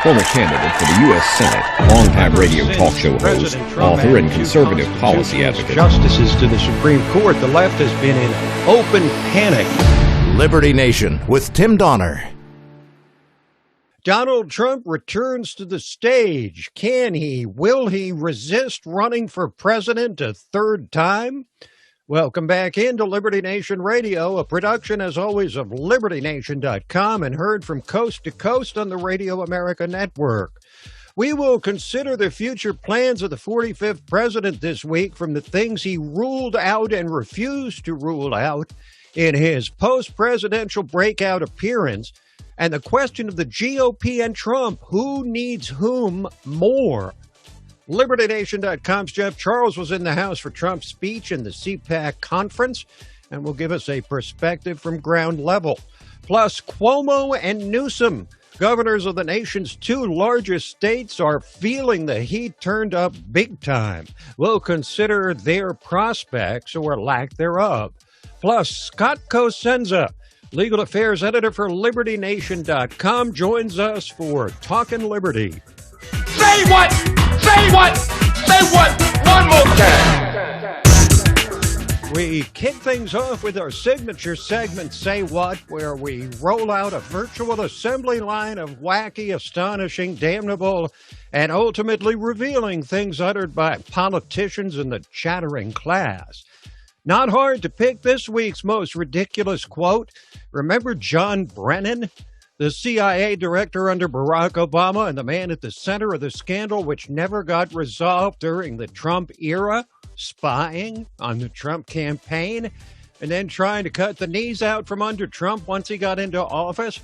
former candidate for the U.S. Senate, longtime radio talk show host, author, and conservative policy advocate. Justices to the Supreme Court, the left has been in open panic. Liberty Nation with Tim Donner. Donald Trump returns to the stage. Can he? Will he resist running for president a third time? Welcome back into Liberty Nation Radio, a production, as always, of LibertyNation.com and heard from coast to coast on the Radio America Network. We will consider the future plans of the 45th president this week, from the things he ruled out and refused to rule out in his post-presidential breakout appearance, and the question of the GOP and Trump, who needs whom more? LibertyNation.com's Jeff Charles was in the House for Trump's speech in the CPAC conference and will give us a perspective from ground level. Plus, Cuomo and Newsom, governors of the nation's two largest states, are feeling the heat turned up big time. We'll consider their prospects or lack thereof. Plus, Scott Cosenza, legal affairs editor for LibertyNation.com, joins us for Talkin' Liberty. Say what? Say what? Say what? One more time. We kick things off with our signature segment, Say What, where we roll out a virtual assembly line of wacky, astonishing, damnable, and ultimately revealing things uttered by politicians in the chattering class. Not hard to pick this week's most ridiculous quote. Remember John Brennan, the CIA director under Barack Obama and the man at the center of the scandal which never got resolved during the Trump era, spying on the Trump campaign and then trying to cut the knees out from under Trump once he got into office?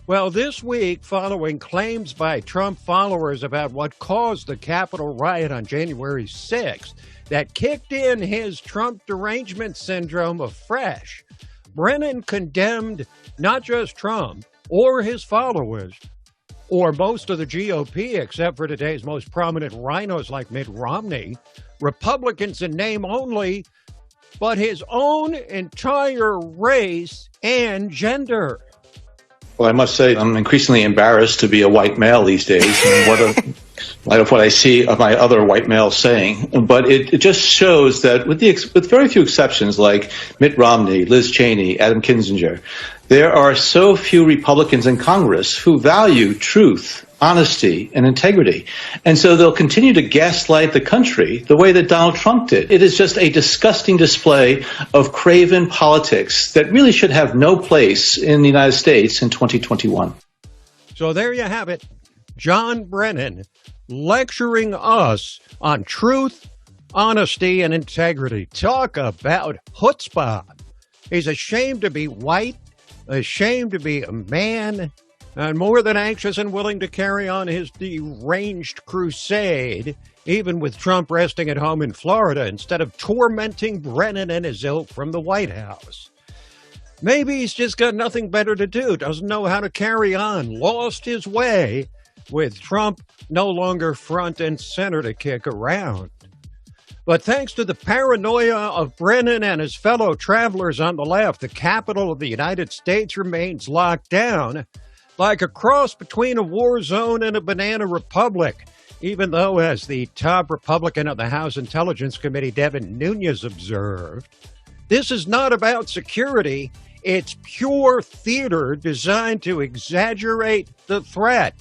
Well, this week, following claims by Trump followers about what caused the Capitol riot on January 6th that kicked in his Trump derangement syndrome afresh, Brennan condemned not just Trump or his followers, or most of the GOP, except for today's most prominent rhinos like Mitt Romney, Republicans in name only, but his own entire race and gender. Well, I must say I'm increasingly embarrassed to be a white male these days, in light of what I see of my other white males saying. But it just shows that with very few exceptions, like Mitt Romney, Liz Cheney, Adam Kinzinger, there are so few Republicans in Congress who value truth, honesty, and integrity. And so they'll continue to gaslight the country the way that Donald Trump did. It is just a disgusting display of craven politics that really should have no place in the United States in 2021. So there you have it. John Brennan lecturing us on truth, honesty, and integrity. Talk about chutzpah. He's ashamed to be white, ashamed to be a man, and more than anxious and willing to carry on his deranged crusade, even with Trump resting at home in Florida instead of tormenting Brennan and his ilk from the White House. Maybe he's just got nothing better to do, doesn't know how to carry on, lost his way, with Trump no longer front and center to kick around. But thanks to the paranoia of Brennan and his fellow travelers on the left, the capital of the United States remains locked down like a cross between a war zone and a banana republic, even though, as the top Republican of the House Intelligence Committee, Devin Nunes, observed, this is not about security. It's pure theater designed to exaggerate the threat.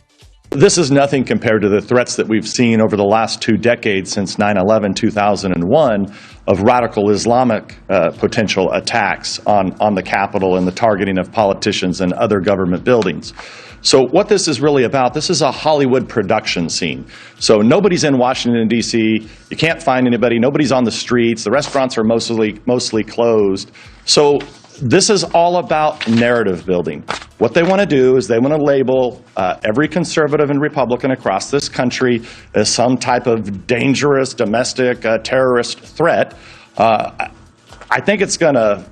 This is nothing compared to the threats that we've seen over the last 2 decades since 9/11, 2001, of radical Islamic potential attacks on the Capitol and the targeting of politicians and other government buildings. So what this is really about, this is a Hollywood production scene. So nobody's in Washington, D.C. You can't find anybody. Nobody's on the streets. The restaurants are mostly closed. So this is all about narrative building. What they want to do is they want to label every conservative and Republican across this country as some type of dangerous domestic terrorist threat. I think it's going to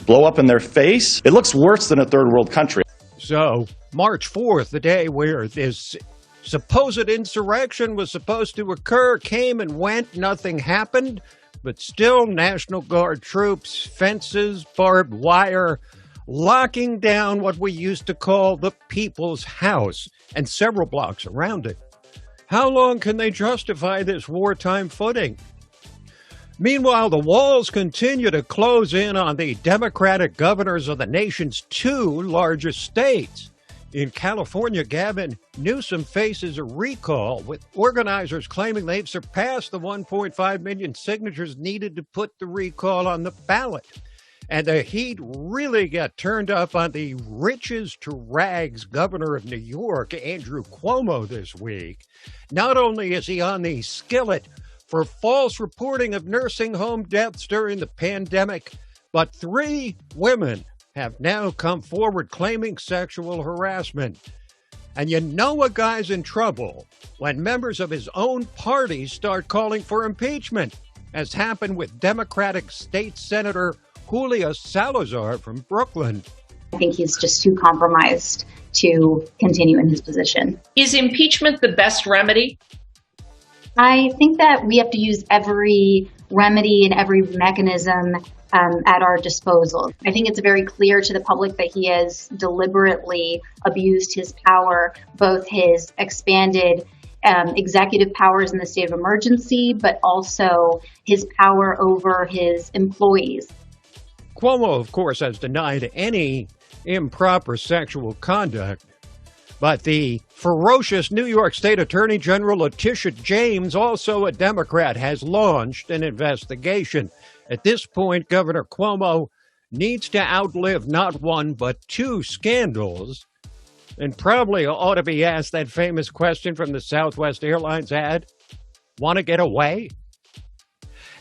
blow up in their face. It looks worse than a third world country. So March 4th, the day where this supposed insurrection was supposed to occur, came and went, nothing happened. But still, National Guard troops, fences, barbed wire, locking down what we used to call the People's House and several blocks around it. How long can they justify this wartime footing? Meanwhile, the walls continue to close in on the Democratic governors of the nation's two largest states. In California, Gavin Newsom faces a recall, with organizers claiming they've surpassed the 1.5 million signatures needed to put the recall on the ballot. And the heat really got turned up on the riches to rags governor of New York, Andrew Cuomo, this week. Not only is he on the skillet for false reporting of nursing home deaths during the pandemic, but 3 women have now come forward claiming sexual harassment. And you know a guy's in trouble when members of his own party start calling for impeachment, as happened with Democratic State Senator Julio Salazar from Brooklyn. I think he's just too compromised to continue in his position. Is impeachment the best remedy? I think that we have to use every remedy and every mechanism at our disposal. I think it's very clear to the public that he has deliberately abused his power, both his expanded executive powers in the state of emergency, but also his power over his employees. Cuomo, of course, has denied any improper sexual conduct, but the ferocious New York State Attorney General Letitia James, also a Democrat, has launched an investigation. At this point, Governor Cuomo needs to outlive not one but 2 scandals, and probably ought to be asked that famous question from the Southwest Airlines ad, want to get away?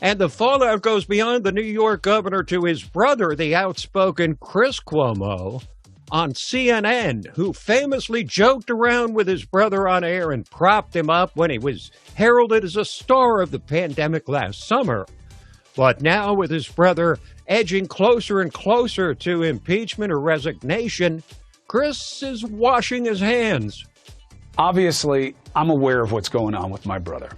And the fallout goes beyond the New York governor to his brother, the outspoken Chris Cuomo, on CNN, who famously joked around with his brother on air and propped him up when he was heralded as a star of the pandemic last summer. But now, with his brother edging closer and closer to impeachment or resignation, Chris is washing his hands. Obviously, I'm aware of what's going on with my brother.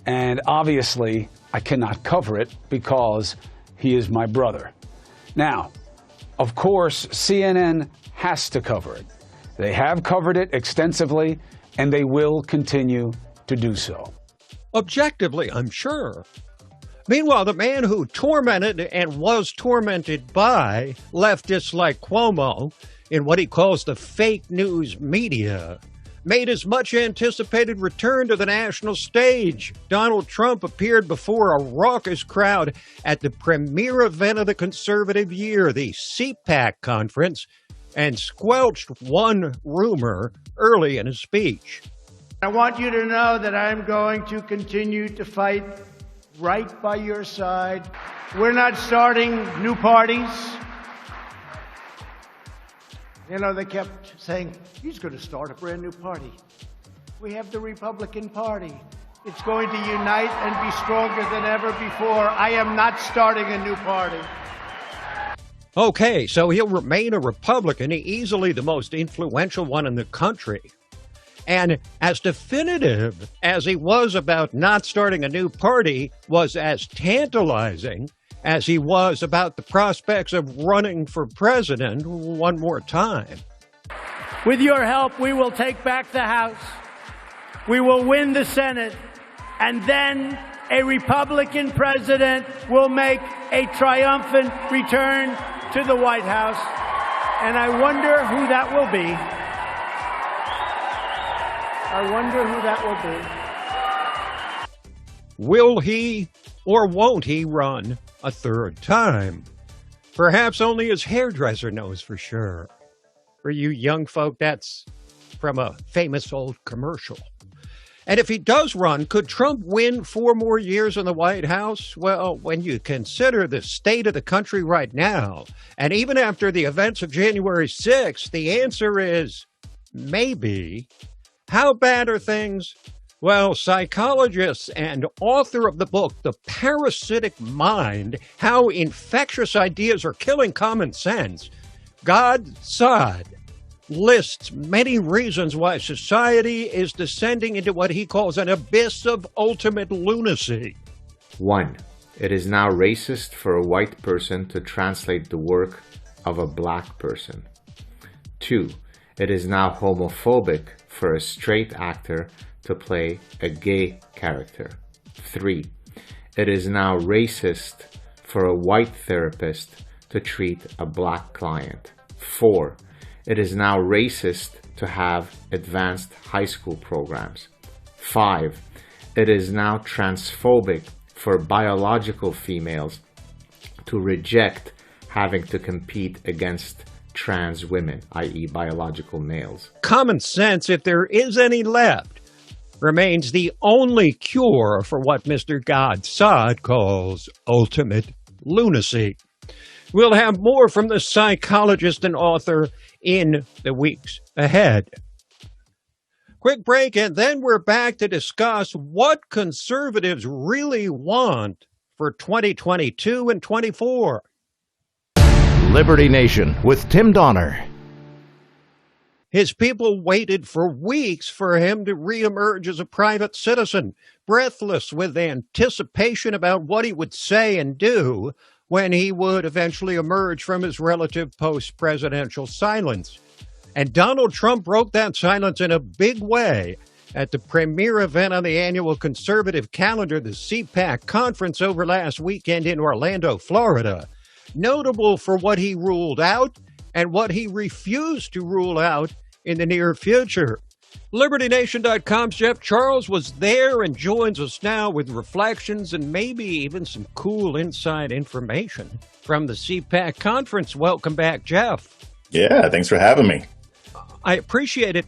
And obviously, I cannot cover it because he is my brother. Now, of course, CNN has to cover it. They have covered it extensively, and they will continue to do so. Objectively, I'm sure. Meanwhile, the man who tormented and was tormented by leftists like Cuomo in what he calls the fake news media made his much anticipated return to the national stage. Donald Trump appeared before a raucous crowd at the premier event of the conservative year, the CPAC conference, and squelched one rumor early in his speech. I want you to know that I'm going to continue to fight right by your side. We're not starting new parties. You know, they kept saying, he's going to start a brand new party. We have the Republican Party. It's going to unite and be stronger than ever before. I am not starting a new party. Okay, so he'll remain a Republican, easily the most influential one in the country. And as definitive as he was about not starting a new party was as tantalizing as he was about the prospects of running for president one more time. With your help, we will take back the House. We will win the Senate. And then a Republican president will make a triumphant return to the White House. And I wonder who that will be. I wonder who that will be. Will he or won't he run a third time? Perhaps only his hairdresser knows for sure. For you young folk, that's from a famous old commercial. And if he does run, could Trump win 4 more years in the White House? Well, when you consider the state of the country right now, and even after the events of January 6th, the answer is maybe. How bad are things? Well, psychologist and author of the book, The Parasitic Mind, How Infectious Ideas Are Killing Common Sense, God Saad, lists many reasons why society is descending into what he calls an abyss of ultimate lunacy. 1. It is now racist for a white person to translate the work of a black person. 2. It is now homophobic for a straight actor to play a gay character. 3. It is now racist for a white therapist to treat a black client. 4. It is now racist to have advanced high school programs. 5. It is now transphobic for biological females to reject having to compete against trans women, i.e. biological males. Common sense, if there is any left, remains the only cure for what Mr. Godsod calls ultimate lunacy. We'll have more from the psychologist and author in the weeks ahead. Quick break, and then we're back to discuss what conservatives really want for 2022 and 24. Liberty Nation with Tim Donner. His people waited for weeks for him to reemerge as a private citizen, breathless with anticipation about what he would say and do when he would eventually emerge from his relative post-presidential silence. And Donald Trump broke that silence in a big way at the premier event on the annual conservative calendar, the CPAC conference over last weekend in Orlando, Florida. Notable for what he ruled out and what he refused to rule out in the near future. LibertyNation.com's Jeff Charles was there and joins us now with reflections and maybe even some cool inside information from the CPAC conference. Welcome back, Jeff. Yeah, thanks for having me. I appreciate it.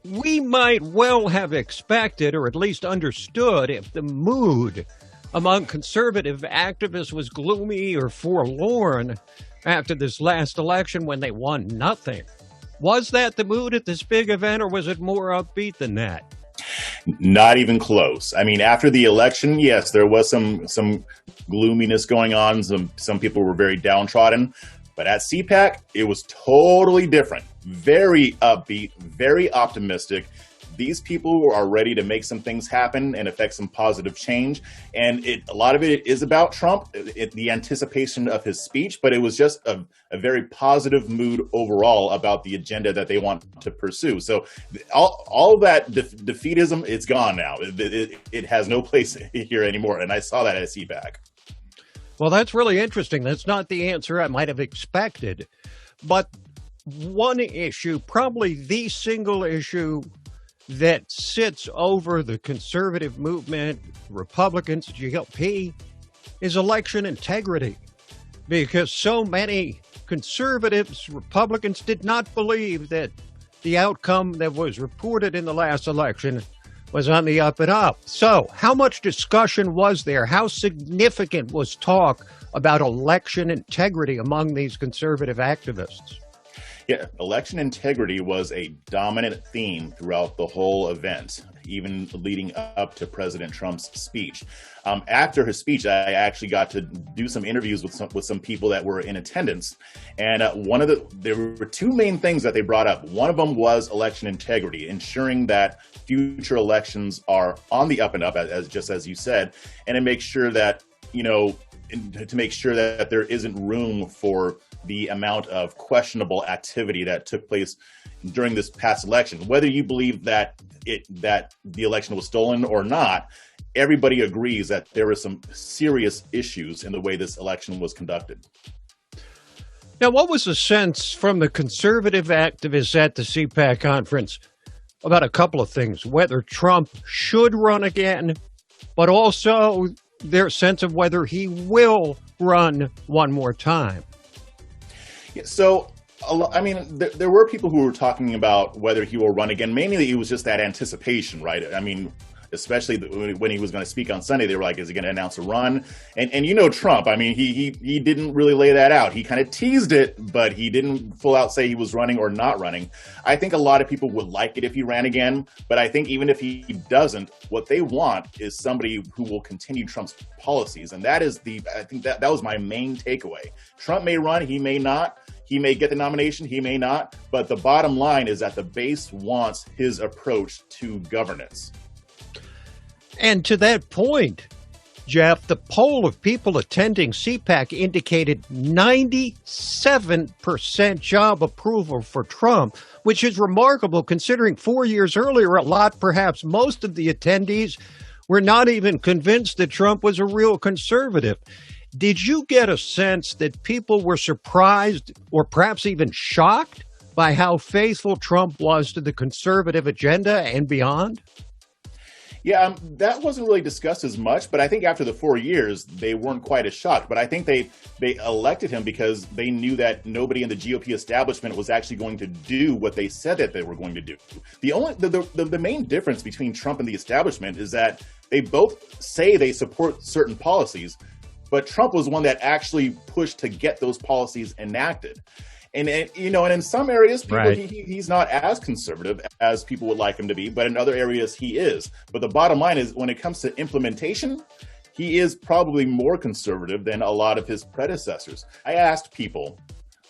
We might well have expected, or at least understood, if the mood among conservative activists was gloomy or forlorn after this last election when they won nothing. Was that the mood at this big event, or was it more upbeat than that? Not even close. I mean, after the election, yes, there was some gloominess going on. Some people were very downtrodden. But at CPAC, it was totally different. Very upbeat, very optimistic. These people are ready to make some things happen and affect some positive change. And a lot of it is about Trump, the anticipation of his speech, but it was just a very positive mood overall about the agenda that they want to pursue. So all that defeatism, it's gone now. It has no place here anymore. And I saw that at CPAC. Well, that's really interesting. That's not the answer I might have expected. But one issue, probably the single issue that sits over the conservative movement, Republicans, GOP, is election integrity. Because so many conservatives, Republicans, did not believe that the outcome that was reported in the last election was on the up and up. So how much discussion was there? How significant was talk about election integrity among these conservative activists? Yeah, election integrity was a dominant theme throughout the whole event, even leading up to President Trump's speech. After his speech, I actually got to do some interviews with some people that were in attendance. And there were two main things that they brought up. One of them was election integrity, ensuring that future elections are on the up and up, as you said, and to make sure that, there isn't room for the amount of questionable activity that took place during this past election. Whether you believe that the election was stolen or not, everybody agrees that there were some serious issues in the way this election was conducted. Now, what was the sense from the conservative activists at the CPAC conference about a couple of things? Whether Trump should run again, but also their sense of whether he will run one more time. Yeah, so, I mean, there were people who were talking about whether he will run again. Mainly, it was just that anticipation, right? I mean, especially when he was going to speak on Sunday, they were like, is he going to announce a run? And you know Trump, I mean, he didn't really lay that out. He kind of teased it, but he didn't full out say he was running or not running. I think a lot of people would like it if he ran again, but I think even if he doesn't, what they want is somebody who will continue Trump's policies. And I think that was my main takeaway. Trump may run, he may not. He may get the nomination, he may not. But the bottom line is that the base wants his approach to governance. And to that point, Jeff, the poll of people attending CPAC indicated 97% job approval for Trump, which is remarkable considering 4 years earlier, a lot, perhaps most of the attendees were not even convinced that Trump was a real conservative. Did you get a sense that people were surprised or perhaps even shocked by how faithful Trump was to the conservative agenda and beyond? Yeah, that wasn't really discussed as much, but I think after the 4 years, they weren't quite as shocked. But I think they elected him because they knew that nobody in the GOP establishment was actually going to do what they said that they were going to do. The main difference between Trump and the establishment is that they both say they support certain policies, but Trump was one that actually pushed to get those policies enacted. And in some areas, people, right. he's not as conservative as people would like him to be, but in other areas he is. But the bottom line is, when it comes to implementation, he is probably more conservative than a lot of his predecessors. I asked people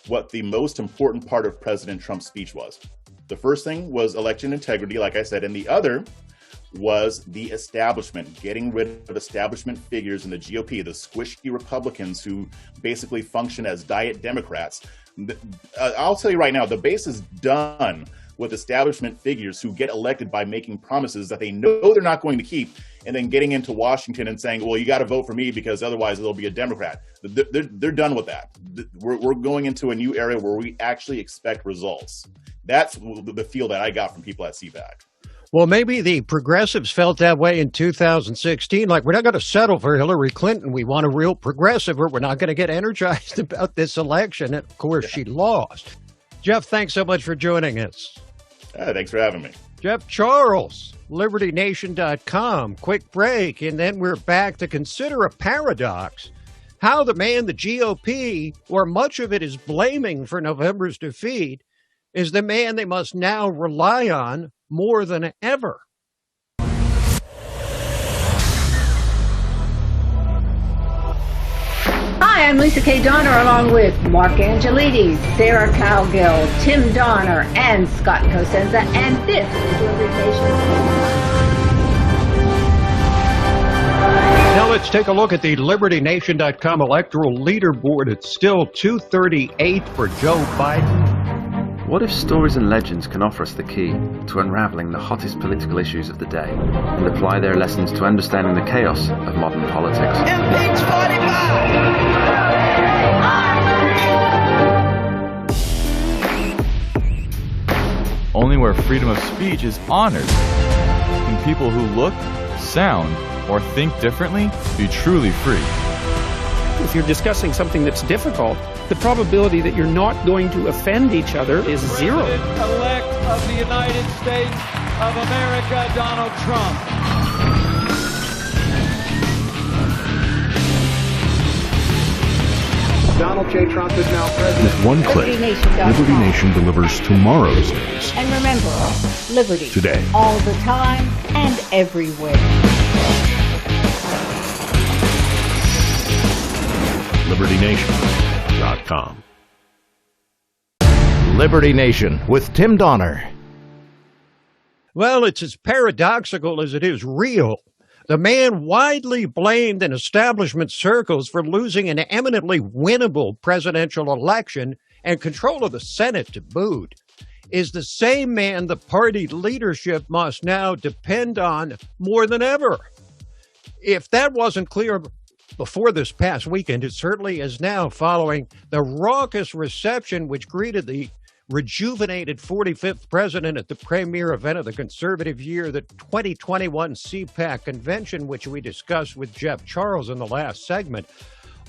what the most important part of President Trump's speech was. The first thing was election integrity, like I said, and the other was the establishment, getting rid of establishment figures in the GOP, the squishy Republicans who basically function as diet Democrats. I'll tell you right now, the base is done with establishment figures who get elected by making promises that they know they're not going to keep, and then getting into Washington and saying, well, you got to vote for me because otherwise there'll be a Democrat. They're done with that. We're going into a new era where we actually expect results. That's the feel that I got from people at CPAC. Well, maybe the progressives felt that way in 2016. Like, we're not going to settle for Hillary Clinton. We want a real progressive, or we're not going to get energized about this election. And, of course, she lost. Jeff, thanks so much for joining us. Thanks for having me. Jeff Charles, LibertyNation.com. Quick break, and then we're back to consider a paradox. How the man the GOP, or much of it, is blaming for November's defeat is the man they must now rely on more than ever. Hi, I'm Lisa K. Donner, along with Mark Angelides, Sarah Cowgill, Tim Donner, and Scott Cosenza, and this is Liberty Nation. Now let's take a look at the LibertyNation.com electoral leaderboard. It's still 238 for Joe Biden. What if stories and legends can offer us the key to unraveling the hottest political issues of the day and apply their lessons to understanding the chaos of modern politics? Impeach 45! Only where freedom of speech is honored can people who look, sound, or think differently be truly free. If you're discussing something that's difficult, the probability that you're not going to offend each other is zero. President-elect of the United States of America, Donald Trump. Donald J. Trump is now president. With one click, Liberty Nation delivers tomorrow's news. And remember, liberty. Today. All the time and everywhere. LibertyNation.com. Liberty Nation with Tim Donner. Well, it's as paradoxical as it is real. The man widely blamed in establishment circles for losing an eminently winnable presidential election and control of the Senate to boot is the same man the party leadership must now depend on more than ever. If that wasn't clear before this past weekend, it certainly is now, following the raucous reception which greeted the rejuvenated 45th president at the premier event of the conservative year, the 2021 CPAC convention, which we discussed with Jeff Charles in the last segment.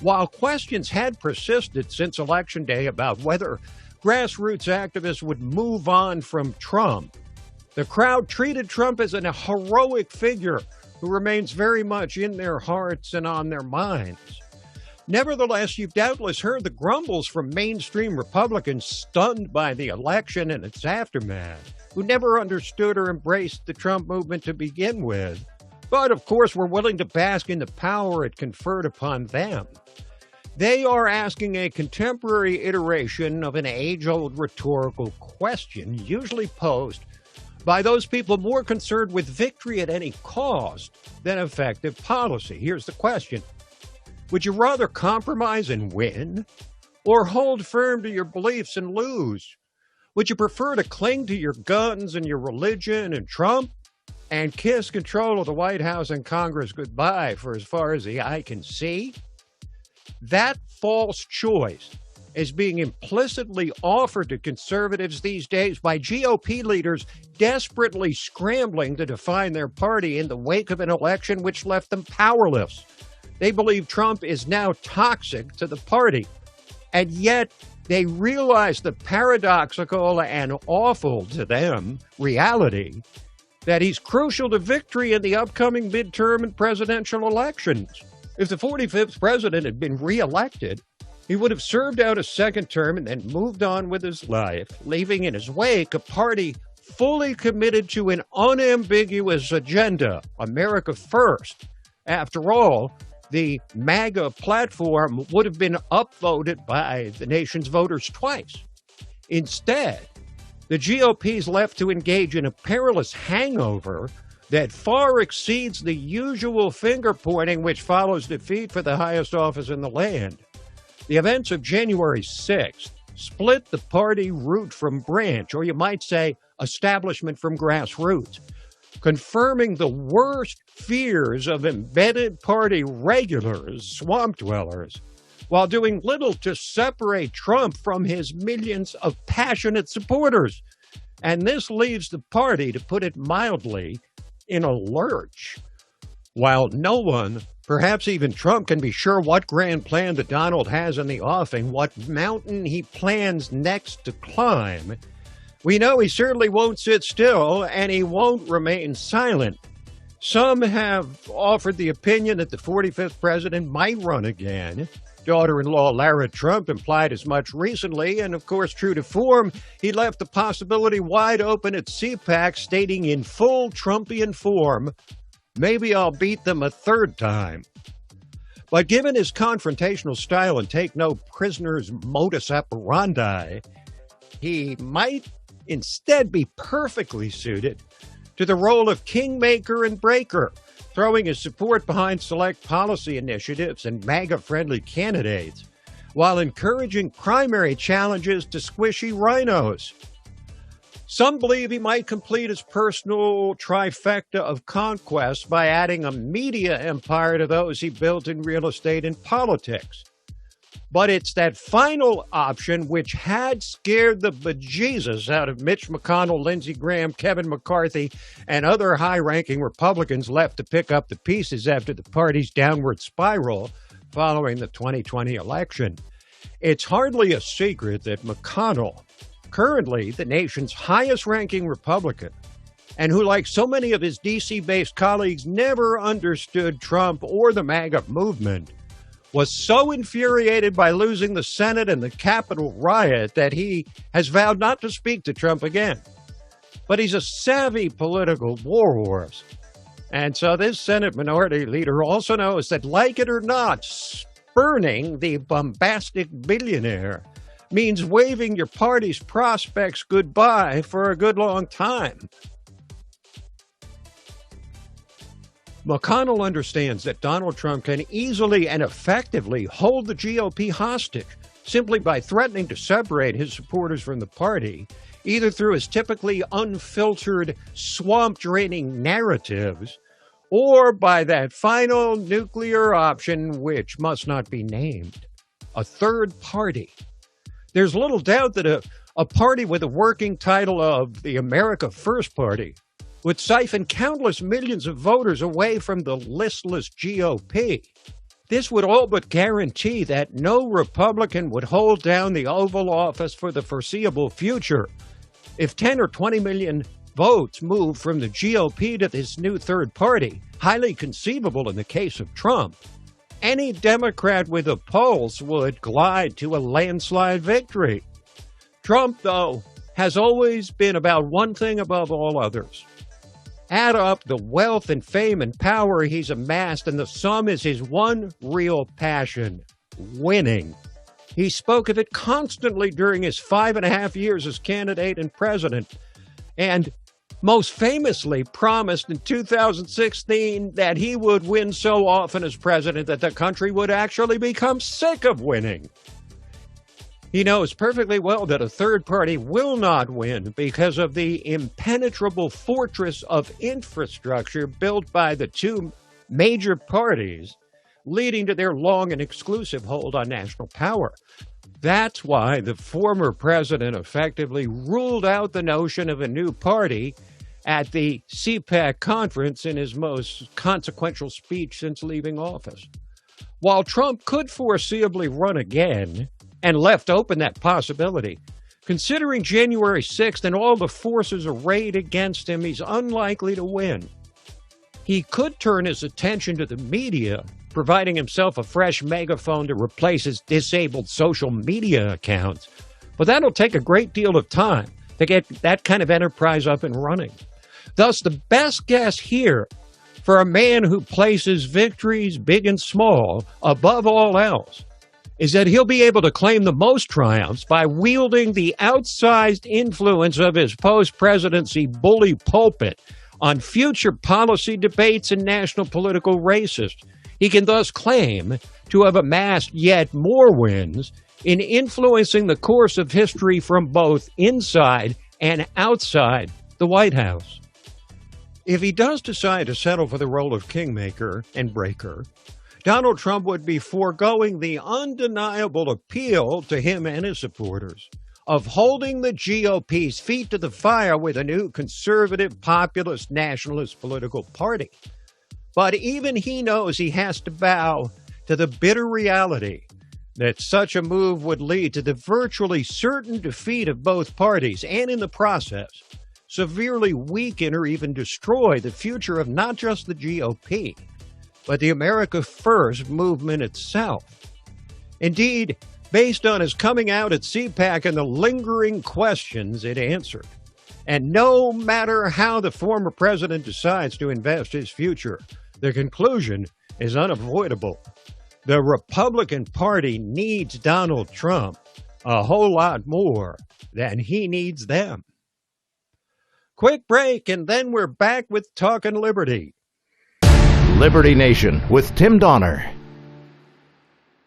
While questions had persisted since Election Day about whether grassroots activists would move on from Trump, the crowd treated Trump as a heroic figure who remains very much in their hearts and on their minds. Nevertheless, you've doubtless heard the grumbles from mainstream Republicans stunned by the election and its aftermath, who never understood or embraced the Trump movement to begin with, but of course were willing to bask in the power it conferred upon them. They are asking a contemporary iteration of an age-old rhetorical question, usually posed by those people more concerned with victory at any cost than effective policy. Here's the question. Would you rather compromise and win, or hold firm to your beliefs and lose? Would you prefer to cling to your guns and your religion and Trump, and kiss control of the White House and Congress goodbye for as far as the eye can see? That false choice is being implicitly offered to conservatives these days by GOP leaders desperately scrambling to define their party in the wake of an election which left them powerless. They believe Trump is now toxic to the party, and yet they realize the paradoxical and awful to them reality that he's crucial to victory in the upcoming midterm and presidential elections. If the 45th president had been reelected, he would have served out a second term and then moved on with his life, leaving in his wake a party fully committed to an unambiguous agenda, America First. After all, the MAGA platform would have been upvoted by the nation's voters twice. Instead, the GOP is left to engage in a perilous hangover that far exceeds the usual finger-pointing which follows defeat for the highest office in the land. The events of January 6th split the party root from branch, or you might say establishment from grassroots, confirming the worst fears of embedded party regulars, swamp dwellers, while doing little to separate Trump from his millions of passionate supporters. And this leaves the party, to put it mildly, in a lurch. While no one, perhaps even Trump, can be sure what grand plan that Donald has in the offing, what mountain he plans next to climb, we know he certainly won't sit still, and he won't remain silent. Some have offered the opinion that the 45th president might run again. Daughter-in-law Lara Trump implied as much recently, and of course, true to form, he left the possibility wide open at CPAC, stating in full Trumpian form, "Maybe I'll beat them a third time." But given his confrontational style and take-no-prisoners modus operandi, he might instead be perfectly suited to the role of kingmaker and breaker, throwing his support behind select policy initiatives and MAGA-friendly candidates, while encouraging primary challenges to squishy rhinos. Some believe he might complete his personal trifecta of conquests by adding a media empire to those he built in real estate and politics. But it's that final option which had scared the bejesus out of Mitch McConnell, Lindsey Graham, Kevin McCarthy, and other high-ranking Republicans left to pick up the pieces after the party's downward spiral following the 2020 election. It's hardly a secret that McConnell, currently the nation's highest-ranking Republican, and who, like so many of his D.C.-based colleagues, never understood Trump or the MAGA movement, was so infuriated by losing the Senate and the Capitol riot that he has vowed not to speak to Trump again. But he's a savvy political warhorse. And so this Senate minority leader also knows that, like it or not, spurning the bombastic billionaire means waving your party's prospects goodbye for a good long time. McConnell understands that Donald Trump can easily and effectively hold the GOP hostage simply by threatening to separate his supporters from the party, either through his typically unfiltered, swamp-draining narratives, or by that final nuclear option which must not be named, a third party. There's little doubt that a party with a working title of the America First Party would siphon countless millions of voters away from the listless GOP. This would all but guarantee that no Republican would hold down the Oval Office for the foreseeable future. If 10 or 20 million votes move from the GOP to this new third party, highly conceivable in the case of Trump, any Democrat with a pulse would glide to a landslide victory. Trump, though, has always been about one thing above all others. Add up the wealth and fame and power he's amassed, and the sum is his one real passion: winning. He spoke of it constantly during his 5.5 years as candidate and president. And most famously promised in 2016 that he would win so often as president that the country would actually become sick of winning. He knows perfectly well that a third party will not win because of the impenetrable fortress of infrastructure built by the two major parties, leading to their long and exclusive hold on national power. That's why the former president effectively ruled out the notion of a new party at the CPAC conference in his most consequential speech since leaving office. While Trump could foreseeably run again and left open that possibility, considering January 6th and all the forces arrayed against him, he's unlikely to win. He could turn his attention to the media, providing himself a fresh megaphone to replace his disabled social media accounts. But that'll take a great deal of time to get that kind of enterprise up and running. Thus, the best guess here for a man who places victories, big and small, above all else, is that he'll be able to claim the most triumphs by wielding the outsized influence of his post-presidency bully pulpit on future policy debates and national political races. He can thus claim to have amassed yet more wins in influencing the course of history from both inside and outside the White House. If he does decide to settle for the role of kingmaker and breaker, Donald Trump would be foregoing the undeniable appeal to him and his supporters of holding the GOP's feet to the fire with a new conservative, populist, nationalist political party. But even he knows he has to bow to the bitter reality that such a move would lead to the virtually certain defeat of both parties and, in the process, severely weaken or even destroy the future of not just the GOP, but the America First movement itself. Indeed, based on his coming out at CPAC and the lingering questions it answered, and no matter how the former president decides to invest his future, the conclusion is unavoidable. The Republican Party needs Donald Trump a whole lot more than he needs them. Quick break, and then we're back with Talkin' Liberty. Liberty Nation with Tim Donner.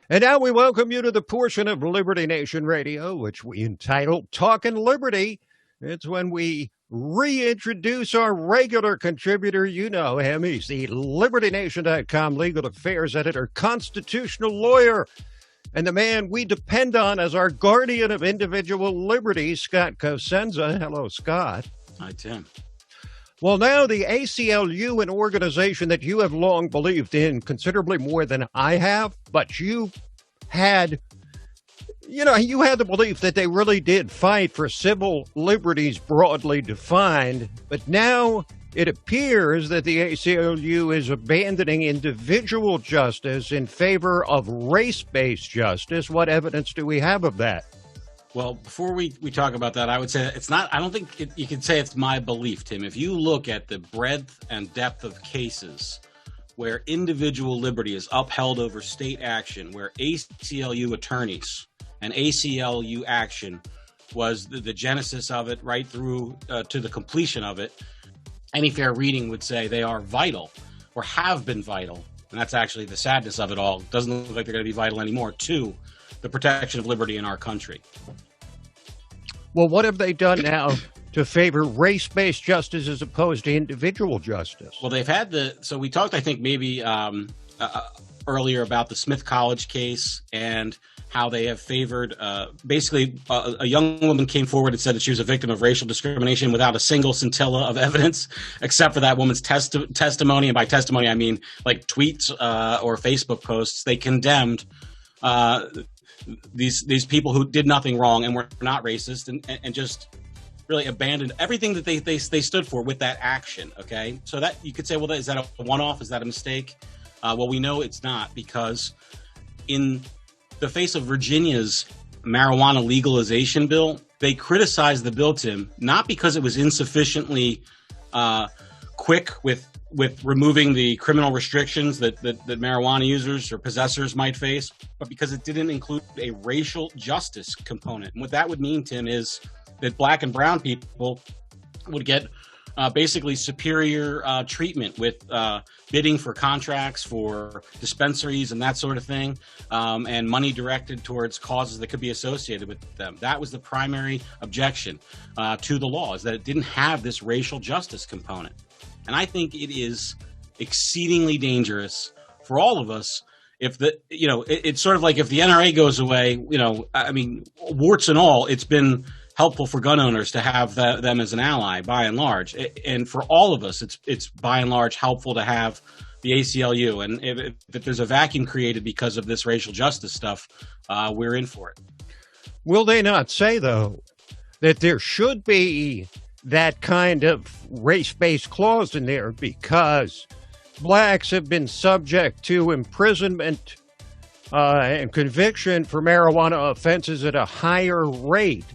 And now we welcome you to the portion of Liberty Nation Radio, which we entitled Talkin' Liberty. It's when we reintroduce our regular contributor. You know him. He's the LibertyNation.com legal affairs editor, constitutional lawyer, and the man we depend on as our guardian of individual liberty, Scott Cosenza. Hello, Scott. Hi, Tim. Well, now the ACLU, an organization that you have long believed in considerably more than I have, but you had the belief that they really did fight for civil liberties broadly defined. But now it appears that the ACLU is abandoning individual justice in favor of race-based justice. What evidence do we have of that? Well, before we talk about that, I would say it's not, I don't think you can say it's my belief, Tim. If you look at the breadth and depth of cases where individual liberty is upheld over state action, where ACLU attorneys and ACLU action was the genesis of it right through to the completion of it, any fair reading would say they are vital or have been vital. And that's actually the sadness of it all. It doesn't look like they're going to be vital anymore to the protection of liberty in our country. Well, what have they done now to favor race-based justice as opposed to individual justice? Well, they've had so we talked, I think, maybe earlier about the Smith College case and how they have favored, basically, a young woman came forward and said that she was a victim of racial discrimination without a single scintilla of evidence, except for that woman's testimony. And by testimony, I mean like tweets or Facebook posts. They condemned these people who did nothing wrong and were not racist and just really abandoned everything that they stood for with that action. Okay, so that you could say, well, is that a one-off? Is that a mistake? Well, we know it's not, because in the face of Virginia's marijuana legalization bill, they criticized the bill, Tim, not because it was insufficiently quick with removing the criminal restrictions that marijuana users or possessors might face, but because it didn't include a racial justice component. And what that would mean, Tim, is that black and brown people would get basically superior treatment with bidding for contracts for dispensaries and that sort of thing, and money directed towards causes that could be associated with them. That was the primary objection to the law, is that it didn't have this racial justice component. And I think it is exceedingly dangerous for all of us. If it's sort of like if the NRA goes away, I mean, warts and all, it's been helpful for gun owners to have them as an ally, by and large. And for all of us, it's by and large helpful to have the ACLU. And if there's a vacuum created because of this racial justice stuff, we're in for it. Will they not say, though, that there should be that kind of race-based clause in there because blacks have been subject to imprisonment and conviction for marijuana offenses at a higher rate,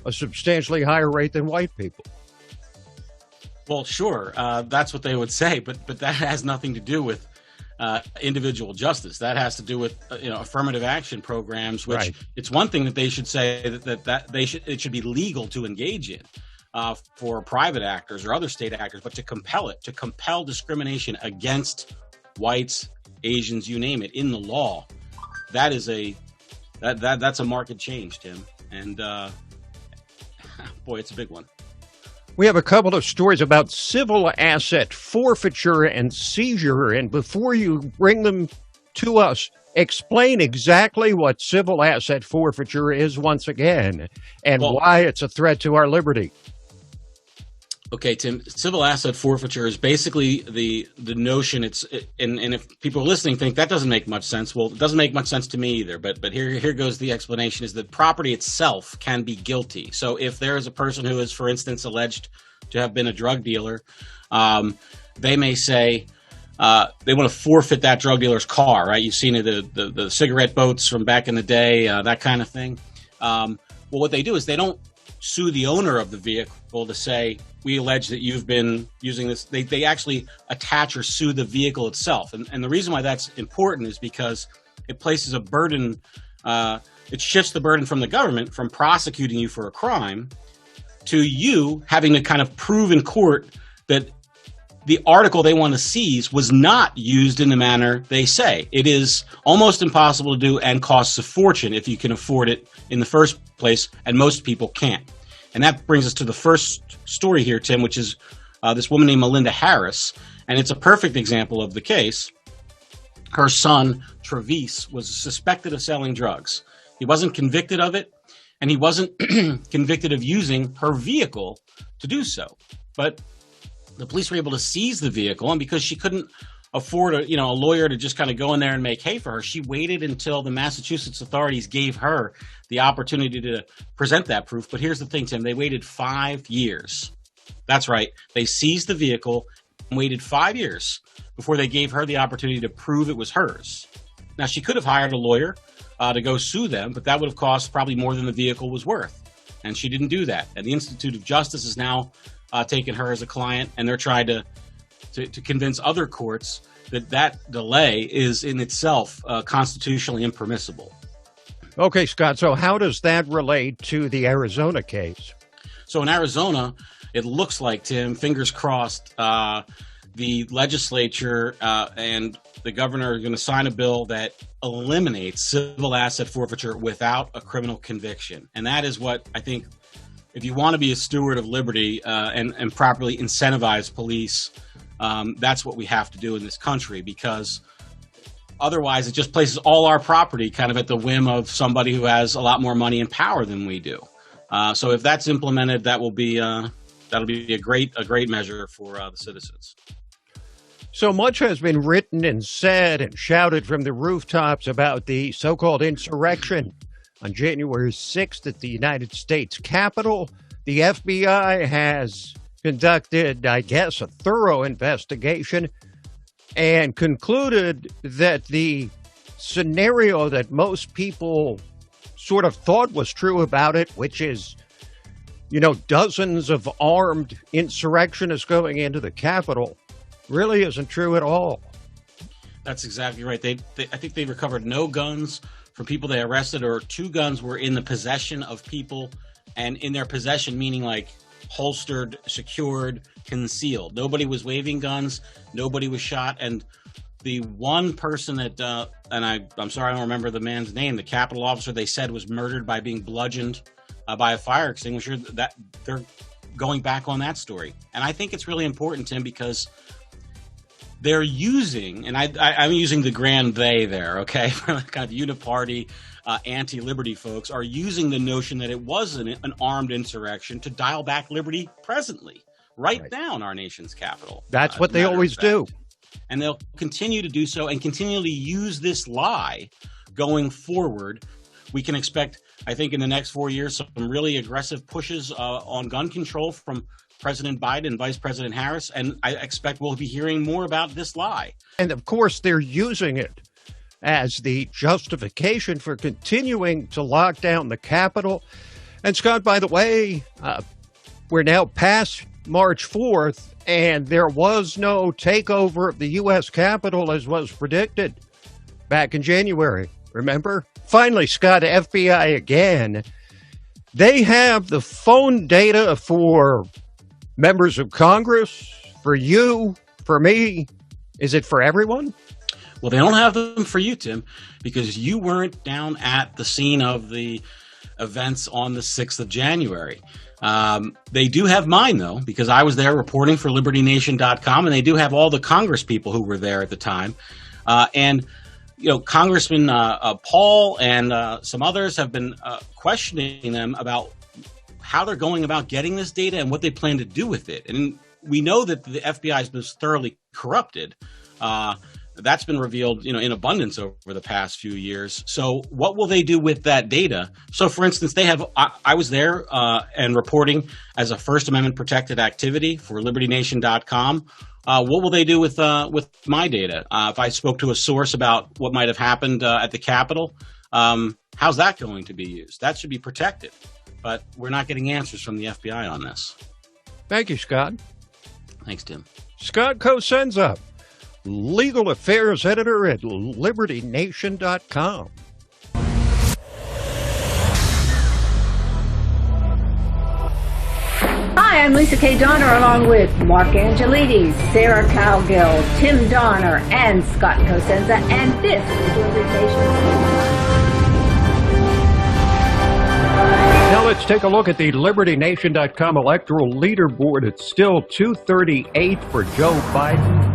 a substantially higher rate than white people? Well, sure, that's what they would say, but that has nothing to do with individual justice. That has to do with affirmative action programs, which right. It's one thing that they should say that it should be legal to engage in for private actors or other state actors, but to compel discrimination against whites, Asians, you name it, in the law, that is that's a marked change, Tim. And boy, it's a big one. We have a couple of stories about civil asset forfeiture and seizure. And before you bring them to us, explain exactly what civil asset forfeiture is once again and why it's a threat to our liberty. Okay, Tim, civil asset forfeiture is basically the notion. And if people are listening think that doesn't make much sense, well, it doesn't make much sense to me either. But here goes the explanation: is that property itself can be guilty. So if there is a person who is, for instance, alleged to have been a drug dealer, they may say they want to forfeit that drug dealer's car. Right? You've seen the cigarette boats from back in the day, that kind of thing. Well, what they do is they don't sue the owner of the vehicle to say, we allege that you've been using this. They actually attach or sue the vehicle itself. And the reason why that's important is because it places a burden, it shifts the burden from the government from prosecuting you for a crime to you having to kind of prove in court that the article they want to seize was not used in the manner they say. It is almost impossible to do and costs a fortune if you can afford it in the first place, and most people can't. And that brings us to the first story here, Tim, which is this woman named Melinda Harris, and it's a perfect example of the case. Her son, Travis, was suspected of selling drugs. He wasn't convicted of it, and he wasn't convicted of using her vehicle to do so. But the police were able to seize the vehicle, and because she couldn't afford a lawyer to just kind of go in there and make hay for her, she waited until the Massachusetts authorities gave her the opportunity to present that proof. But here's the thing, Tim, they waited 5 years. That's right. They seized the vehicle and waited 5 years before they gave her the opportunity to prove it was hers. Now, she could have hired a lawyer to go sue them, but that would have cost probably more than the vehicle was worth. And she didn't do that. And the Institute of Justice has now taken her as a client, and they're trying to convince other courts that delay is in itself constitutionally impermissible. Okay, Scott, so how does that relate to the Arizona case? So in Arizona, it looks like, Tim, fingers crossed, the legislature and the governor are going to sign a bill that eliminates civil asset forfeiture without a criminal conviction. And that is what I think, if you want to be a steward of liberty and properly incentivize police, that's what we have to do in this country, because otherwise it just places all our property kind of at the whim of somebody who has a lot more money and power than we do. So if that's implemented, that'll be a great measure for the citizens. So much has been written and said and shouted from the rooftops about the so-called insurrection on January 6th at the United States Capitol. The FBI has conducted, I guess, a thorough investigation and concluded that the scenario that most people sort of thought was true about it, which is, dozens of armed insurrectionists going into the Capitol, really isn't true at all. That's exactly right. I think they recovered no guns from people they arrested, or 2 guns were in the possession of people, and in their possession meaning like holstered, secured, concealed. Nobody was waving guns. Nobody was shot. And the one person that, and I'm sorry, I don't remember the man's name, the Capitol officer they said was murdered by being bludgeoned by a fire extinguisher, that they're going back on that story. And I think it's really important, Tim, because they're using, and I'm using the grand they there, okay, kind of uniparty, anti-liberty folks are using the notion that it was an armed insurrection to dial back liberty presently, right down our nation's capital. That's what they always do. And they'll continue to do so and continually use this lie going forward. We can expect, I think, in the next 4 years, some really aggressive pushes on gun control from President Biden and Vice President Harris. And I expect we'll be hearing more about this lie. And of course, they're using it as the justification for continuing to lock down the Capitol. And Scott, by the way, we're now past March 4th, and there was no takeover of the U.S. Capitol as was predicted back in January. Remember? Finally, Scott, FBI again. They have the phone data for members of Congress, for you, for me. Is it for everyone? Well, they don't have them for you, Tim, because you weren't down at the scene of the events on the 6th of January. They do have mine, though, because I was there reporting for LibertyNation.com, and they do have all the Congress people who were there at the time. And, you know, Congressman Paul and some others have been questioning them about how they're going about getting this data and what they plan to do with it. And we know that the FBI has been thoroughly corrupted. That's been revealed, you know, in abundance over the past few years. So what will they do with that data? So, for instance, they have I was there and reporting as a First Amendment protected activity for LibertyNation.com. What will they do with my data? If I spoke to a source about what might have happened at the Capitol, how's that going to be used? That should be protected. But we're not getting answers from the FBI on this. Thank you, Scott. Thanks, Tim. Scott Cosenza, legal affairs editor at LibertyNation.com. Hi, I'm Lisa K. Donner, along with Mark Angelides, Sarah Cowgill, Tim Donner, and Scott Cosenza, and this is Liberty Nation. Now let's take a look at the LibertyNation.com electoral leaderboard. It's still 238 for Joe Biden.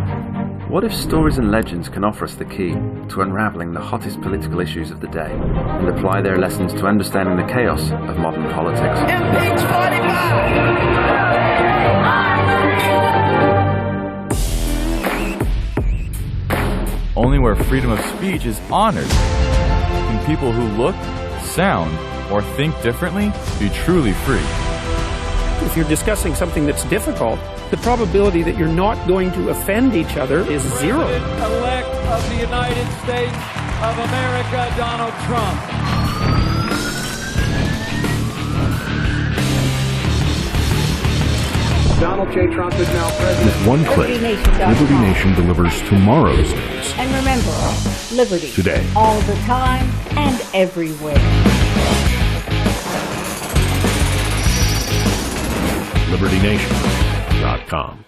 What if stories and legends can offer us the key to unraveling the hottest political issues of the day and apply their lessons to understanding the chaos of modern politics? Impeach 45! Only where freedom of speech is honored can people who look, sound, or think differently be truly free. If you're discussing something that's difficult, the probability that you're not going to offend each other is zero. President-elect of the United States of America, Donald Trump. Donald J. Trump is now president. With one click, Liberty Nation delivers tomorrow's news. And remember, liberty. Today. All the time and everywhere. LibertyNation.com